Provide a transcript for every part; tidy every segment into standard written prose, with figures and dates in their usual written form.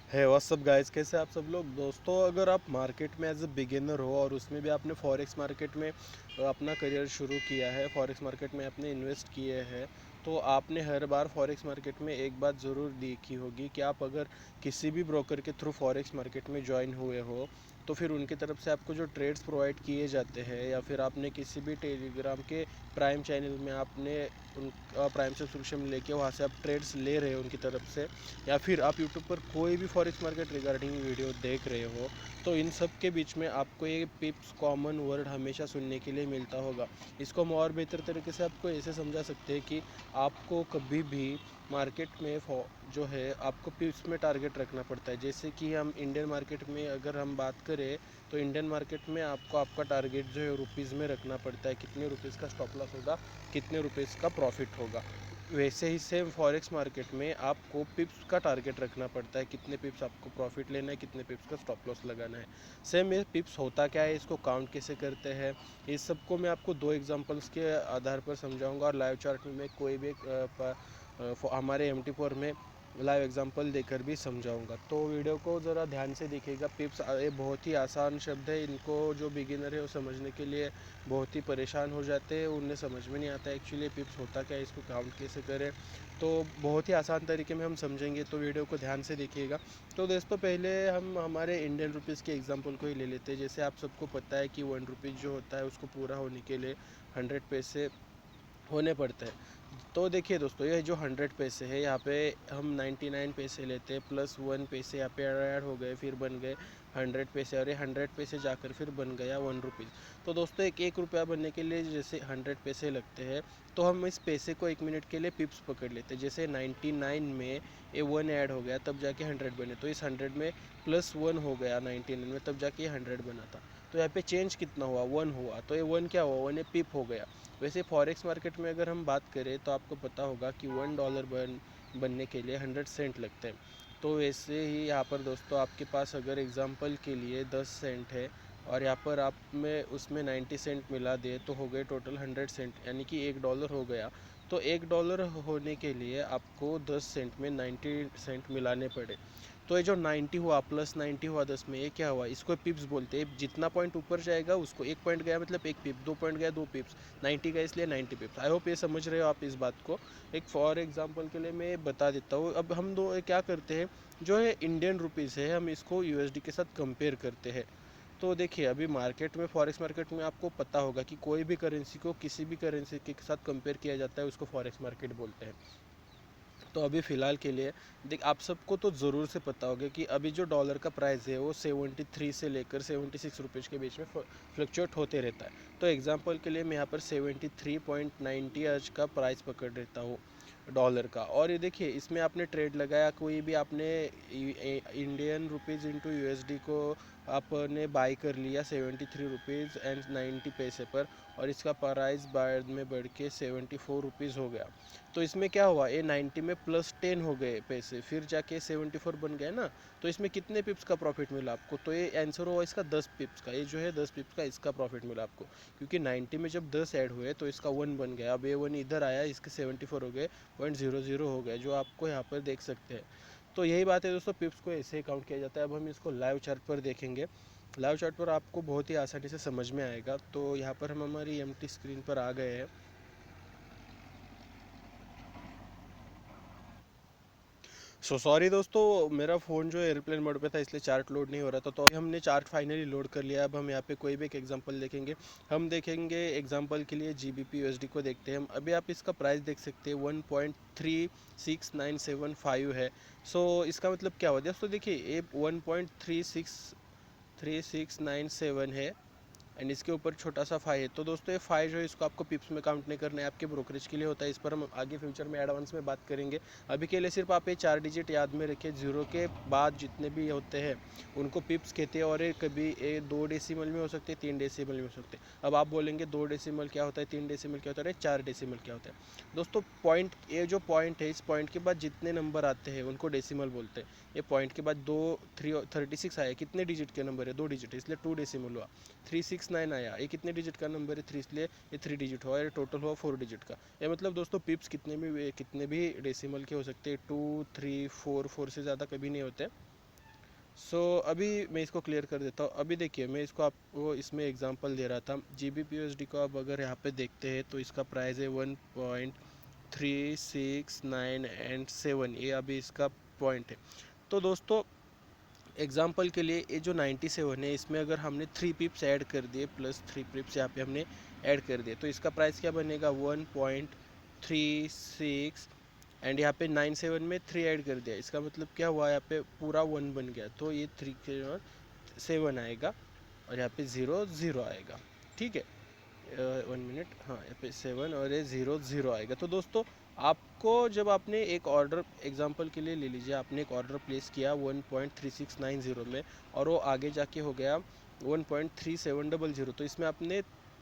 है WhatsApp guys, कैसे आप सब लोग। दोस्तों, अगर आप मार्केट में एज अ बिगिनर हो और उसमें भी आपने फॉरेक्स मार्केट में अपना करियर शुरू किया है, फॉरेक्स मार्केट में आपने इन्वेस्ट किए हैं, तो आपने हर बार फॉरेक्स मार्केट में एक बात ज़रूर देखी होगी कि आप अगर किसी भी ब्रोकर के थ्रू फॉरेक्स मार्केट में ज्वाइन हुए हो तो फिर उनकी तरफ से आपको जो ट्रेड्स प्रोवाइड किए जाते हैं, या फिर आपने किसी भी टेलीग्राम के प्राइम चैनल में आपने उनका प्राइम सब्सक्रिप्शन लेके वहाँ से आप ट्रेड्स ले रहे हो उनकी तरफ से, या फिर आप यूट्यूब पर कोई भी फॉरेक्स मार्केट रिगार्डिंग वीडियो देख रहे हो, तो इन सब के बीच में आपको ये पिप्स कॉमन वर्ड हमेशा सुनने के लिए मिलता होगा। इसको हम और बेहतर तरीके से आपको ऐसे समझा सकते हैं कि आपको कभी भी मार्केट में जो है आपको पिप्स में टारगेट रखना पड़ता है। जैसे कि हम इंडियन मार्केट में अगर हम बात करें तो इंडियन मार्केट में आपको आपका टारगेट जो है रुपीज़ में रखना पड़ता है, कितने रुपीज़ का स्टॉप लॉस होगा, कितने रुपीज़ का प्रॉफिट होगा। वैसे ही सेम फॉरेक्स मार्केट में आपको पिप्स का टारगेट रखना पड़ता है, कितने पिप्स आपको प्रॉफिट लेना है, कितने पिप्स का स्टॉप लॉस लगाना है। सेम ये पिप्स होता क्या है, इसको काउंट कैसे करते हैं, इस सबको मैं आपको दो एग्जांपल्स के आधार पर समझाऊंगा, और लाइव चार्ट में मैं कोई भी हमारे MT4 में लाइव एग्जांपल देकर भी समझाऊंगा। तो वीडियो को ज़रा ध्यान से देखिएगा। पिप्स ये बहुत ही आसान शब्द है, इनको जो बिगिनर है वो समझने के लिए बहुत ही परेशान हो जाते हैं, उन्हें समझ में नहीं आता एक्चुअली पिप्स होता क्या है, इसको काउंट कैसे करें। तो बहुत ही आसान तरीके में हम समझेंगे, तो वीडियो को ध्यान से देखिएगा। तो दोस्तों, पहले हम हमारे इंडियन रुपीज़ के एग्जांपल को ही ले लेते हैं। जैसे आप सबको पता है कि 1 रुपीज़ जो होता है उसको पूरा होने के लिए 100 पैसे होने पड़ते हैं। तो देखिए दोस्तों, ये जो 100 पैसे है, यहाँ पे हम 99 पैसे लेते हैं, प्लस 1 पैसे यहाँ पे ऐड हो गए, फिर बन गए 100 पैसे, और ये 100 पैसे जाकर फिर बन गया 1 रुपीज़। तो दोस्तों, एक रुपया बनने के लिए जैसे 100 पैसे लगते हैं, तो हम इस पैसे को 1 मिनट के लिए पिप्स पकड़ लेते हैं। जैसे 99 में ये 1 ऐड हो गया तब जाके 100 बने, तो इस 100 में प्लस 1 हो गया 99 में, तब जाके ये 100 बना था। तो यहाँ पे चेंज कितना हुआ, 1 हुआ, तो ये 1 क्या हुआ, 1 ये पिप हो गया। वैसे फॉरेक्स मार्केट में अगर हम बात करें तो आपको पता होगा कि $1 बनने के लिए 100 सेंट लगते हैं। तो वैसे ही यहाँ पर दोस्तों, आपके पास अगर एग्जांपल के लिए 10 सेंट है और यहाँ पर आप में उसमें 90 सेंट मिला दे, तो हो गए टोटल 100 सेंट, यानी कि $1 हो गया। तो $1 होने के लिए आपको 10 सेंट में 90 सेंट मिलाने पड़े। तो ये जो 90 हुआ प्लस 90 हुआ 10 में, ये क्या हुआ, इसको पिप्स बोलते हैं। जितना पॉइंट ऊपर जाएगा उसको, 1 पॉइंट गया मतलब 1 पिप, 2 पॉइंट गया 2 पिप्स, 90 का इसलिए 90 पिप्स। आई होप ये समझ रहे हो आप इस बात को। एक फॉर एग्जांपल के लिए मैं बता देता हूँ। अब हम दो क्या करते हैं, जो है इंडियन रुपीज़ है, हम इसको USD के साथ कंपेयर करते हैं। तो देखिए, अभी मार्केट में फॉरेक्स मार्केट में आपको पता होगा कि कोई भी करेंसी को किसी भी करेंसी के साथ कंपेयर किया जाता है, उसको फॉरेक्स मार्केट बोलते हैं। तो अभी फ़िलहाल के लिए देख, आप सबको तो ज़रूर से पता होगा कि अभी जो डॉलर का प्राइस है वो 73 से लेकर 76 रुपीज़ के बीच में फ्लक्चुएट होते रहता है। तो एग्जांपल के लिए मैं यहाँ पर 73.90 आज का प्राइस पकड़ लेता हूँ डॉलर का। और ये देखिए, इसमें आपने ट्रेड लगाया, कोई भी आपने इंडियन रुपीज़ इंटू USD को आपने बाई कर लिया 73 रुपीज़ एंड 90 पैसे पर, और इसका प्राइस बाद में बढ़ के 74 रुपीज़ हो गया। तो इसमें क्या हुआ, ये 90 में प्लस 10 हो गए पैसे, फिर जाके 74 बन गए ना। तो इसमें कितने पिप्स का प्रॉफिट मिला आपको, तो ये आंसर हुआ इसका 10 पिप्स का। ये जो है 10 पिप्स का इसका प्रॉफिट मिला आपको, क्योंकि 90 में जब 10 ऐड हुए तो इसका 1 बन गया। अब ये 1 इधर आया, इसके 74 हो गए, 0.00 हो गए, जो आपको यहाँ पर देख सकते हैं। तो यही बात है दोस्तों, पिप्स को ऐसे ही काउंट किया जाता है। अब हम इसको लाइव चार्ट पर देखेंगे। लाइव चार्ट पर आपको बहुत ही आसानी से समझ में आएगा। तो यहाँ पर हम हमारी MT स्क्रीन पर आ गए हैं। सॉरी दोस्तों, मेरा फ़ोन जो है एयरप्लेन मोड पे था, इसलिए चार्ट लोड नहीं हो रहा था। तो अभी हमने चार्ट फाइनली लोड कर लिया। अब हम यहाँ पे कोई भी एक एग्जांपल देखेंगे। हम देखेंगे एग्जांपल के लिए GBP USD को देखते हैं हम। अभी आप इसका प्राइस देख सकते हैं, 1.36975 है। सो इसका मतलब क्या हुआ दोस्तों, देखिए ये 1.369697 है, एंड इसके ऊपर छोटा सा फाई है। तो दोस्तों, ये फाई जो है इसको आपको पिप्स में काउंट नहीं करना है, आपके ब्रोकरेज के लिए होता है। इस पर हम आगे फ्यूचर में एडवांस में बात करेंगे। अभी के लिए सिर्फ आप ये 4 डिजिट याद में रखिए। जीरो के बाद जितने भी होते हैं उनको पिप्स कहते हैं, और ये कभी ये 2 डेसिमल में हो सकते हैं, 3 डेसिमल में हो सकते हैं। अब आप बोलेंगे 2 डेसिमल क्या होता है, 3 डेसिमल क्या होता है, 4 डेसिमल क्या होता है। दोस्तों, पॉइंट, ये जो पॉइंट है, इस पॉइंट के बाद जितने नंबर आते हैं उनको डेसिमल बोलते हैं। ये पॉइंट के बाद 36 आया, कितने डिजिट के नंबर है, 2 डिजिट है, इसलिए 2 डेसिमल हुआ। 369 आया, ये कितने डिजिट का नंबर है, 3, इसलिए ये 3 डिजिट हुआ, ये टोटल हुआ 4 डिजिट का। ये मतलब दोस्तों, पिप्स कितने भी डेसिमल के हो सकते हैं, 2, 3, 4, 4 से ज़्यादा कभी नहीं होते। अभी मैं इसको क्लियर कर देता हूँ। अभी देखिए मैं इसको आपको इसमें एग्जांपल दे रहा था, GBP USD को आप अगर यहाँ पे देखते हैं तो इसका प्राइस है 1.369 एंड 7, ये अभी इसका पॉइंट है। तो दोस्तों एग्जांपल के लिए ये जो 97 है, इसमें अगर हमने 3 पिप्स ऐड कर दिए, प्लस 3 पिप्स यहाँ पे हमने ऐड कर दिए, तो इसका प्राइस क्या बनेगा 1.36 एंड यहाँ पे 97 में 3 ऐड कर दिया, इसका मतलब क्या हुआ, यहाँ पे पूरा 1 बन गया, तो ये 3 के 7 आएगा और यहाँ पे 0 0 आएगा। ठीक है, 1 मिनट, हाँ यहाँ पे 7 और ये 0 0 आएगा। तो दोस्तों आपको जब आपने एक ऑर्डर, एग्जांपल के लिए ले लीजिए, आपने एक ऑर्डर प्लेस किया 1.3690 में और वो आगे जाके हो गया 1.3700, तो इसमें आपने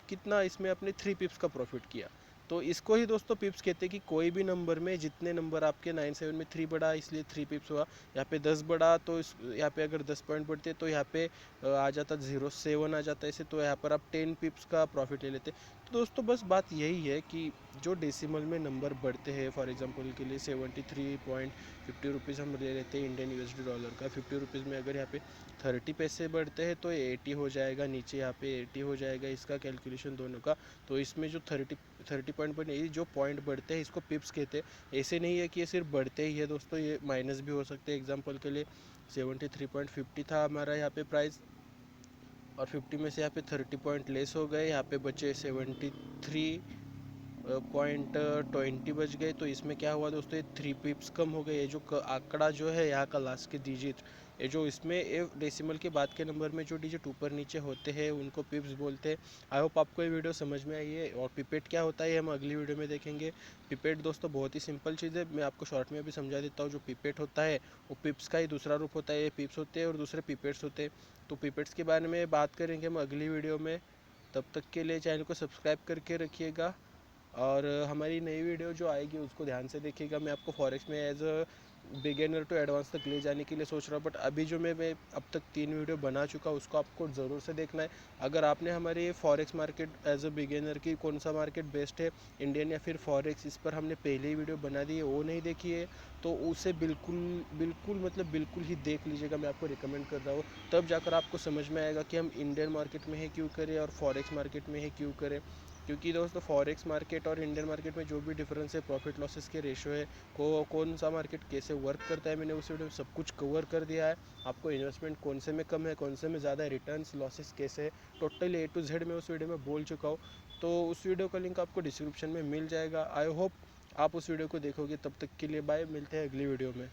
कितना, इसमें आपने 3 पिप्स का प्रॉफिट किया। तो इसको ही दोस्तों पिप्स कहते हैं कि कोई भी नंबर में जितने नंबर आपके 97 में 3 बढ़ा इसलिए 3 पिप्स हुआ, यहाँ पे 10 बढ़ा तो इस यहाँ पे अगर 10 पॉइंट बढ़ते तो यहाँ पे आ जाता 07 आ जाता ऐसे, तो यहाँ पर आप 10 पिप्स का प्रॉफिट ले लेते। तो दोस्तों बस बात यही है कि जो डेसिमल में नंबर बढ़ते हैं, फॉर एग्जांपल के लिए 73.50 रुपीज़ हम ले लेते हैं इंडियन USD डॉलर का, 50 रुपीज़ में अगर यहाँ पे 30 पैसे बढ़ते हैं तो 80 हो जाएगा, नीचे यहाँ पे 80 हो जाएगा, इसका कैलकुलेशन दोनों का। तो इसमें जो 30 पॉइंट बने, ये जो पॉइंट बढ़ते हैं इसको पिप्स कहते हैं। ऐसे नहीं है कि ये सिर्फ बढ़ते ही है दोस्तों, ये माइनस भी हो सकते हैं। एग्जांपल के लिए 73.50 था हमारा यहाँ पे प्राइस, और 50 में से यहाँ पे 30 पॉइंट लेस हो गए, यहाँ पे बचे 73.20 बच गए। तो इसमें क्या हुआ दोस्तों, ये 3 पिप्स कम हो गए। ये जो आंकड़ा जो है यहाँ का लास्ट के डिजिट, ये जो इसमें ये डेसिमल के बाद के नंबर में जो डिजिट ऊपर नीचे होते हैं उनको पिप्स बोलते हैं। आई होप आपको ये वीडियो समझ में आई है। और पिपेट क्या होता है हम अगली वीडियो में देखेंगे। पिपेट दोस्तों बहुत ही सिंपल चीज़ है, मैं आपको शॉर्ट में भी समझा देता हूँ। जो पिपेट होता है वो पिप्स का ही दूसरा रूप होता है, ये पिप्स होते हैं और दूसरे पिपेट्स होते हैं। तो पिपेट्स के बारे में बात करेंगे हम अगली वीडियो में। तब तक के लिए चैनल को सब्सक्राइब करके रखिएगा और हमारी नई वीडियो जो आएगी उसको ध्यान से देखिएगा। मैं आपको फॉरेक्स में as a beginner to advance तक ले जाने के लिए सोच रहा हूँ, बट अभी जो मैं अब तक 3 वीडियो बना चुका हूँ उसको आपको ज़रूर से देखना है। अगर आपने हमारे forex market as a beginner की कौन सा मार्केट बेस्ट है, इंडियन या फिर फॉरेक्स, इस पर हमने पहले ही वीडियो बना दी है, वो नहीं देखी है तो उसे बिल्कुल बिल्कुल मतलब बिल्कुल ही देख लीजिएगा, मैं आपको रिकमेंड कर रहा हूँ। तब जाकर आपको समझ में आएगा कि हम इंडियन मार्केट में है क्यों करें और फॉरेक्स मार्केट में है क्यों करें। क्योंकि दोस्तों फॉरेक्स मार्केट और इंडियन मार्केट में जो भी डिफरेंस है, प्रॉफिट लॉसेस के रेशो है, कौन सा मार्केट कैसे वर्क करता है, मैंने उस वीडियो में सब कुछ कवर कर दिया है। आपको इन्वेस्टमेंट कौन से में कम है, कौन से में ज़्यादा है, रिटर्न्स लॉसेस कैसे है, टोटल A to Z मैं उस वीडियो में बोल चुका हूँ। तो उस वीडियो का लिंक आपको डिस्क्रिप्शन में मिल जाएगा। आई होप आप उस वीडियो को देखोगे। तब तक के लिए बाय, मिलते हैं अगली वीडियो में।